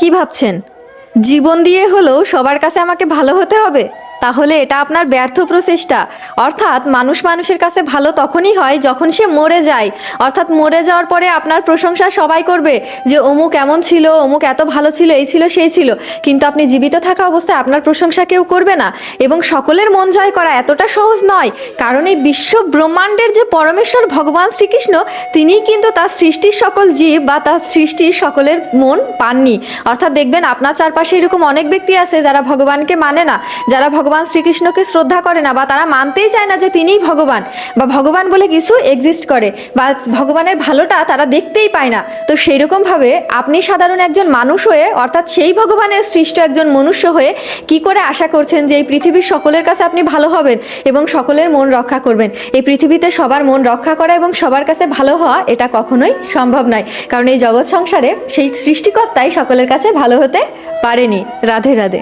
কি ভাবছেন জীবন দিয়ে হলেও সবার কাছে আমাকে ভালো হতে হবে? তাহলে এটা আপনার ব্যর্থ প্রচেষ্টা। অর্থাৎ মানুষ মানুষের কাছে ভালো তখনই হয় যখন সে মরে যায়। অর্থাৎ মরে যাওয়ার পরে আপনার প্রশংসা সবাই করবে যে অমুক এমন ছিল, অমুক এত ভালো ছিল, এই ছিল সেই ছিল। কিন্তু আপনি জীবিত থাকা অবস্থায় আপনার প্রশংসা কেউ করবে না। এবং সকলের মন জয় করা এতটা সহজ নয়, কারণ এই বিশ্ব ব্রহ্মাণ্ডের যে পরমেশ্বর ভগবান শ্রীকৃষ্ণ, তিনিই কিন্তু তার সৃষ্টির সকল জীব বা তার সৃষ্টির সকলের মন পাননি। অর্থাৎ দেখবেন আপনার চারপাশে এরকম অনেক ব্যক্তি আছে যারা ভগবানকে মানে না, যারা ভগবান শ্রীকৃষ্ণকে শ্রদ্ধা করে না, বা তারা মানতেই চায় না যে তিনিই ভগবান বা ভগবান বলে কিছু এক্সিস্ট করে, বা ভগবানের ভালোটা তারা দেখতেই পায় না। তো সেই রকমভাবে আপনি সাধারণ একজন মানুষ হয়ে, অর্থাৎ সেই ভগবানের সৃষ্ট একজন মনুষ্য হয়ে কি করে আশা করছেন যে এই পৃথিবীর সকলের কাছে আপনি ভালো হবেন এবং সকলের মন রক্ষা করবেন? এই পৃথিবীতে সবার মন রক্ষা করা এবং সবার কাছে ভালো হওয়া এটা কখনোই সম্ভব নয়, কারণ এই জগৎ সংসারে সেই সৃষ্টিকর্তাই সকলের কাছে ভালো হতে পারেনি। রাধে রাধে।